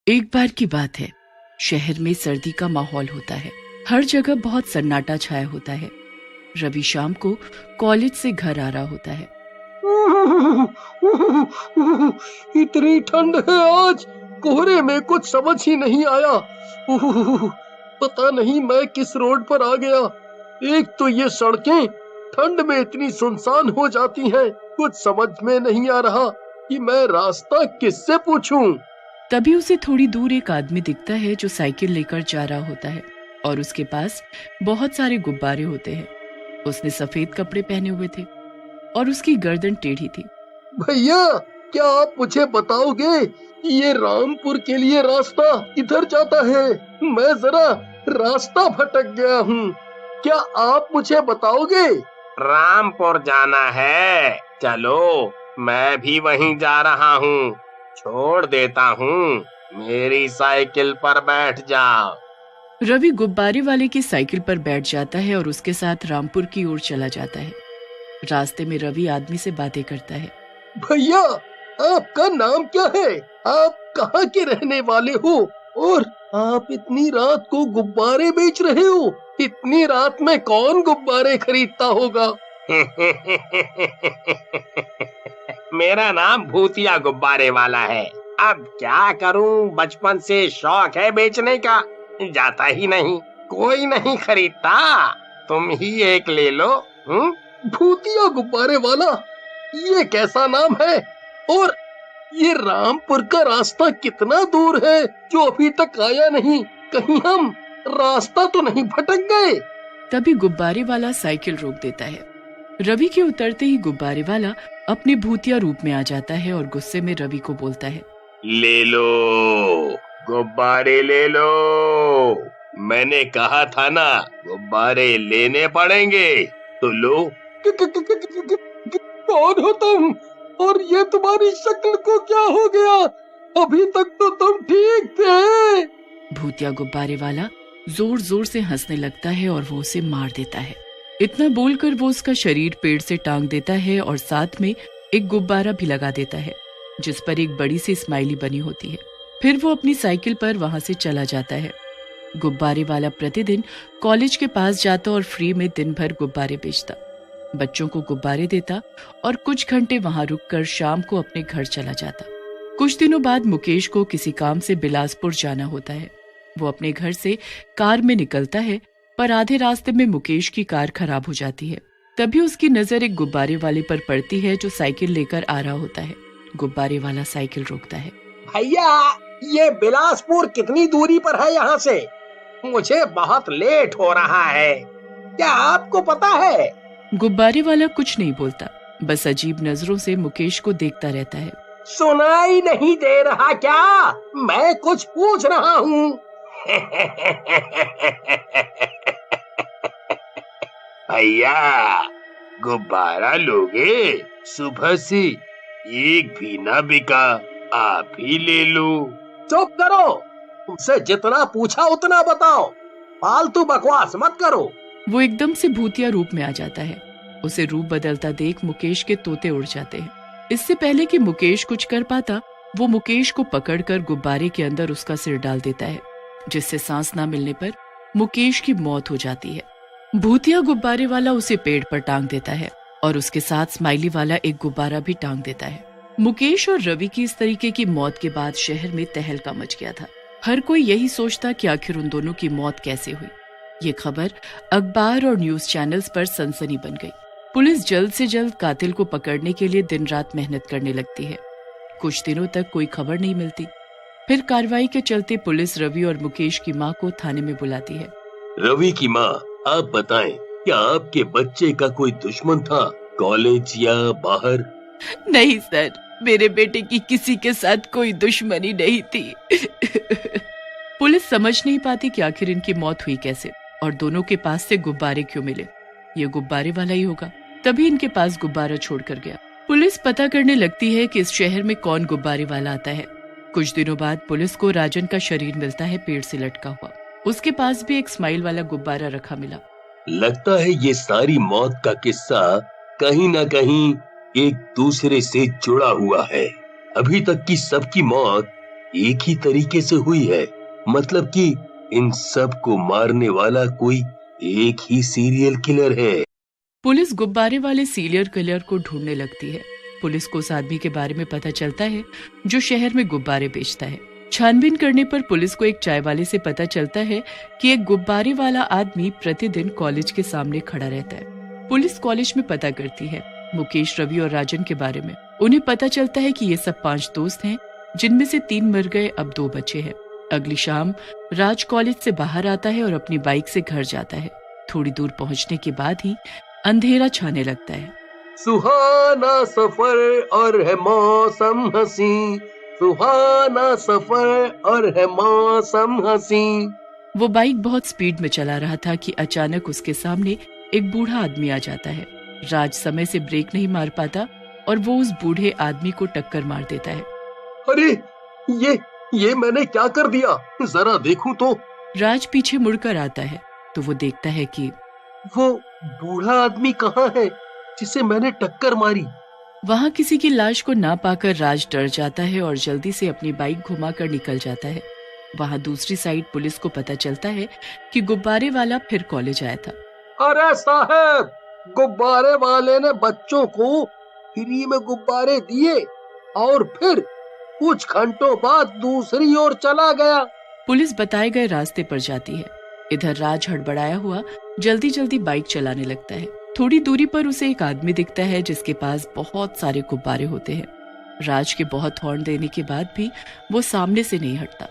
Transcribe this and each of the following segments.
एक बार की बात है, शहर में सर्दी का माहौल होता है। हर जगह बहुत सन्नाटा छाया होता है। रवि शाम को कॉलेज से घर आ रहा होता है। इतनी ठंड है आज, कोहरे में कुछ समझ ही नहीं आया। पता नहीं मैं किस रोड पर आ गया। एक तो ये सड़कें ठंड में इतनी सुनसान हो जाती हैं, कुछ समझ में नहीं आ रहा कि मैं रास्ता किससे पूछूं। तभी उसे थोड़ी दूर एक आदमी दिखता है जो साइकिल लेकर जा रहा होता है और उसके पास बहुत सारे गुब्बारे होते हैं। उसने सफेद कपड़े पहने हुए थे और उसकी गर्दन टेढ़ी थी। भैया, क्या आप मुझे बताओगे ये रामपुर के लिए रास्ता किधर जाता है? मैं जरा रास्ता भटक गया हूँ, क्या आप मुझे बताओगे? रामपुर जाना है, चलो मैं भी वहीं जा रहा हूँ, छोड़ देता हूँ, मेरी साइकिल पर बैठ जाओ। रवि गुब्बारे वाले की साइकिल पर बैठ जाता है और उसके साथ रामपुर की ओर चला जाता है। रास्ते में रवि आदमी से बातें करता है। भैया, आपका नाम क्या है? आप कहाँ के रहने वाले हो? और आप इतनी रात को गुब्बारे बेच रहे हो? इतनी रात में कौन गुब्बारे खरीदता होगा? मेरा नाम भूतिया गुब्बारे वाला है। अब क्या करूं, बचपन से शौक है बेचने का, जाता ही नहीं, कोई नहीं खरीदता, तुम ही एक ले लो। भूतिया गुब्बारे वाला, ये कैसा नाम है? और ये रामपुर का रास्ता कितना दूर है जो अभी तक आया नहीं? कहीं हम रास्ता तो नहीं भटक गए? तभी गुब्बारे वाला साइकिल रोक देता है। रवि के उतरते ही गुब्बारे वाला अपने भूतिया रूप में आ जाता है और गुस्से में रवि को बोलता है, ले लो गुब्बारे ले लो, मैंने कहा था ना गुब्बारे लेने पड़ेंगे, तो लो। कौन हो तुम? और ये तुम्हारी शक्ल को क्या हो गया? अभी तक तो तुम ठीक थे। भूतिया गुब्बारे वाला जोर जोर से हंसने लगता है और वो उसे मार देता है। इतना बोलकर वो उसका शरीर पेड़ से टांग देता है और साथ में एक गुब्बारा भी लगा देता है जिस पर एक बड़ी सी स्माइली बनी होती है। फिर वो अपनी साइकिल पर वहां से चला जाता है। गुब्बारे वाला प्रतिदिन कॉलेज के पास जाता और फ्री में दिन भर गुब्बारे बेचता, बच्चों को गुब्बारे देता और कुछ घंटे वहां रुककर शाम को अपने घर चला जाता। कुछ दिनों बाद मुकेश को किसी काम से बिलासपुर जाना होता है। वो अपने घर से कार में निकलता है, पर आधे रास्ते में मुकेश की कार खराब हो जाती है। तभी उसकी नजर एक गुब्बारे वाले पर पड़ती है जो साइकिल लेकर आ रहा होता है। गुब्बारे वाला साइकिल रोकता है। भैया, ये बिलासपुर कितनी दूरी पर है यहाँ से? मुझे बहुत लेट हो रहा है, क्या आपको पता है? गुब्बारे वाला कुछ नहीं बोलता, बस अजीब नजरों से मुकेश को देखता रहता है। सुनाई नहीं दे रहा क्या? मैं कुछ पूछ रहा हूँ। भैया, गुब्बारा लोगे? सुबह से एक भी ना बिका, आप ही ले लो। चुप करो, तुमसे जितना पूछा उतना बताओ, फालतू बकवास मत करो। वो एकदम से भूतिया रूप में आ जाता है। उसे रूप बदलता देख मुकेश के तोते उड़ जाते हैं। इससे पहले कि मुकेश कुछ कर पाता, वो मुकेश को पकड़कर गुब्बारे के अंदर उसका सिर डाल देता है, जिससे सांस न मिलने पर मुकेश की मौत हो जाती है। भूतिया गुब्बारे वाला उसे पेड़ पर टांग देता है और उसके साथ स्माइली वाला एक गुब्बारा भी टांग देता है। मुकेश और रवि की इस तरीके की मौत के बाद शहर में तहलका मच गया था। हर कोई यही सोचता कि आखिर उन दोनों की मौत कैसे हुई। ये खबर अखबार और न्यूज चैनल्स पर सनसनी बन गई। पुलिस जल्द से जल्द कातिल को पकड़ने के लिए दिन रात मेहनत करने लगती है। कुछ दिनों तक कोई खबर नहीं मिलती। फिर कार्रवाई के चलते पुलिस रवि और मुकेश की माँ को थाने में बुलाती है। रवि की माँ, आप बताएं, क्या आपके बच्चे का कोई दुश्मन था, कॉलेज या बाहर? नहीं सर, मेरे बेटे की किसी के साथ कोई दुश्मनी नहीं थी। पुलिस समझ नहीं पाती कि आखिर इनकी मौत हुई कैसे और दोनों के पास से गुब्बारे क्यों मिले। ये गुब्बारे वाला ही होगा, तभी इनके पास गुब्बारा छोड़कर गया। पुलिस पता करने लगती है कि इस शहर में कौन गुब्बारे वाला आता है। कुछ दिनों बाद पुलिस को राजन का शरीर मिलता है पेड़ से लटका हुआ। उसके पास भी एक स्माइल वाला गुब्बारा रखा मिला। लगता है ये सारी मौत का किस्सा कहीं न कहीं एक दूसरे से जुड़ा हुआ है। अभी तक की सबकी मौत एक ही तरीके से हुई है, मतलब कि इन सब को मारने वाला कोई एक ही सीरियल किलर है। पुलिस गुब्बारे वाले सीरियल किलर को ढूंढने लगती है। पुलिस को उस आदमी के बारे में पता चलता है जो शहर में गुब्बारे बेचता है। छानबीन करने पर पुलिस को एक चाय वाले से पता चलता है कि एक गुब्बारे वाला आदमी प्रतिदिन कॉलेज के सामने खड़ा रहता है। पुलिस कॉलेज में पता करती है मुकेश, रवि और राजन के बारे में। उन्हें पता चलता है कि ये सब 5 दोस्त हैं, जिनमें से 3 मर गए, अब 2 बचे हैं। अगली शाम राज कॉलेज से बाहर आता है और अपनी बाइक से घर जाता है। थोड़ी दूर पहुंचने के बाद ही अंधेरा छाने लगता है। सुहाना सफर और है मौसम हंसी, सुहाना सफर और है मौसम हंसी। वो बाइक बहुत स्पीड में चला रहा था कि अचानक उसके सामने एक बूढ़ा आदमी आ जाता है। राज समय से ब्रेक नहीं मार पाता और वो उस बूढ़े आदमी को टक्कर मार देता है। अरे ये मैंने क्या कर दिया, जरा देखूं तो। राज पीछे मुड़कर आता है तो वो देखता है कि वो बूढ़ा आदमी कहाँ है जिसे मैंने टक्कर मारी। वहाँ किसी की लाश को ना पाकर राज डर जाता है और जल्दी से अपनी बाइक घुमाकर निकल जाता है। वहाँ दूसरी साइड पुलिस को पता चलता है कि गुब्बारे वाला फिर कॉलेज आया था। अरे साहब, गुब्बारे वाले ने बच्चों को फ्री में गुब्बारे दिए और फिर कुछ घंटों बाद दूसरी ओर चला गया। पुलिस बताए गए रास्ते पर जाती है। इधर राज हड़बड़ाया हुआ जल्दी जल्दी बाइक चलाने लगता है। थोड़ी दूरी पर उसे एक आदमी दिखता है जिसके पास बहुत सारे गुब्बारे होते हैं। राज के बहुत हॉर्न देने के बाद भी वो सामने से नहीं हटता।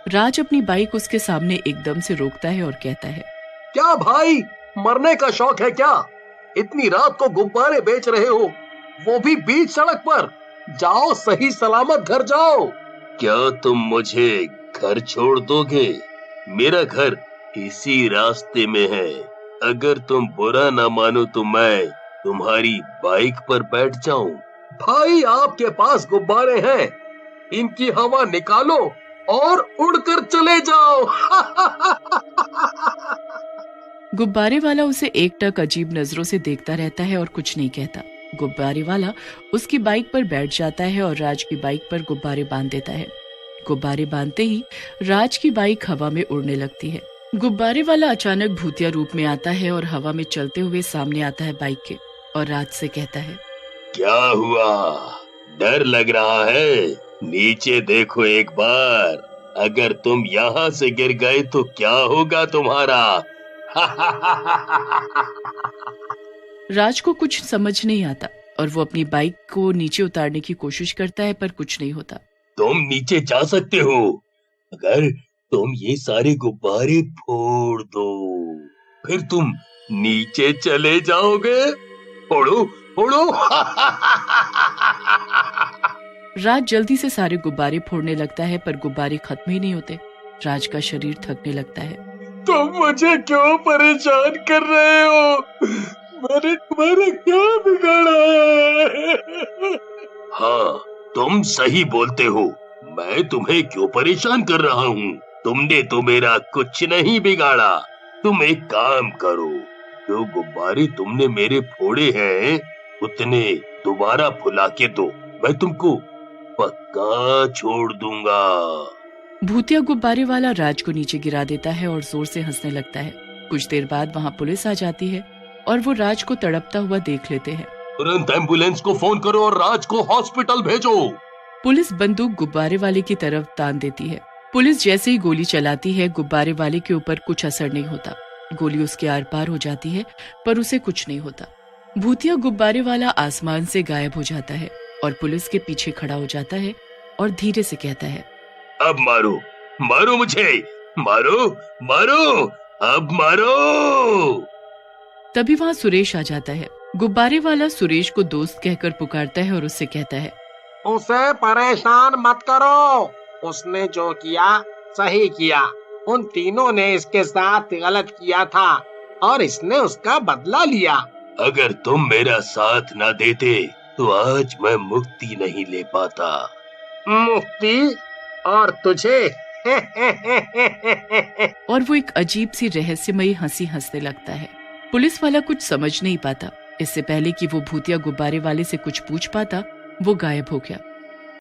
राज अपनी बाइक उसके सामने एकदम से रोकता है और कहता है, क्या भाई, मरने का शौक है क्या? इतनी रात को गुब्बारे बेच रहे हो, वो भी बीच सड़क पर? जाओ, सही सलामत घर जाओ। क्या तुम मुझे घर छोड़ दोगे? मेरा घर इसी रास्ते में है। अगर तुम बुरा ना मानो तो मैं तुम्हारी बाइक पर बैठ जाऊं। भाई, आपके पास गुब्बारे हैं, इनकी हवा निकालो और उड़कर चले जाओ। गुब्बारे वाला उसे एकटक अजीब नजरों से देखता रहता है और कुछ नहीं कहता। गुब्बारे वाला उसकी बाइक पर बैठ जाता है और राज की बाइक पर गुब्बारे बांध देता है। गुब्बारे बांधते ही राज की बाइक हवा में उड़ने लगती है। गुब्बारे वाला अचानक भूतिया रूप में आता है और हवा में चलते हुए सामने आता है बाइक के और राज से कहता है, क्या हुआ? डर लग रहा है? नीचे देखो एक बार। अगर तुम यहाँ से गिर गए तो क्या होगा तुम्हारा? राज को कुछ समझ नहीं आता और वो अपनी बाइक को नीचे उतारने की कोशिश करता है पर कुछ नहीं होता। तुम नीचे जा सकते हो अगर तुम ये सारे गुब्बारे फोड़ दो, फिर तुम नीचे चले जाओगे। फोड़ो फोड़ो। राज जल्दी से सारे गुब्बारे फोड़ने लगता है पर गुब्बारे खत्म ही नहीं होते। राज का शरीर थकने लगता है। तुम मुझे क्यों परेशान कर रहे हो? मैंने तुम्हारा क्या बिगाड़ा है? हाँ, तुम सही बोलते हो। मैं तुम्हें क्यों परेशान कर रहा हूँ? तुमने तो मेरा कुछ नहीं बिगाड़ा। तुम एक काम करो, जो गुब्बारे तुमने मेरे फोड़े हैं उतने दोबारा फुला के दो, मैं तुमको पक्का छोड़ दूंगा। भूतिया गुब्बारे वाला राज को नीचे गिरा देता है और जोर से हंसने लगता है। कुछ देर बाद वहाँ पुलिस आ जाती है और वो राज को तड़पता हुआ देख लेते हैं। तुरंत एम्बुलेंस को फोन करो और राज को हॉस्पिटल भेजो। पुलिस बंदूक गुब्बारे वाले की तरफ तान देती है। पुलिस जैसे ही गोली चलाती है, गुब्बारे वाले के ऊपर कुछ असर नहीं होता। गोली उसके आर पार हो जाती है पर उसे कुछ नहीं होता। भूतिया गुब्बारे वाला आसमान से गायब हो जाता है और पुलिस के पीछे खड़ा हो जाता है और धीरे से कहता है, अब मारो, मारो मुझे, मारो मारो, अब मारो। तभी वहाँ सुरेश आ जाता है। गुब्बारे वाला सुरेश को दोस्त कहकर पुकारता है और उससे कहता है, उसे परेशान मत करो, उसने जो किया सही किया। उन तीनों ने इसके साथ गलत किया था और इसने उसका बदला लिया। अगर तुम मेरा साथ ना देते तो आज मैं मुक्ति नहीं ले पाता। मुक्ति? और तुझे? और वो एक अजीब सी रहस्यमयी हंसी हंसने लगता है। पुलिस वाला कुछ समझ नहीं पाता। इससे पहले कि वो भूतिया गुब्बारे वाले से कुछ पूछ पाता, वो गायब हो गया।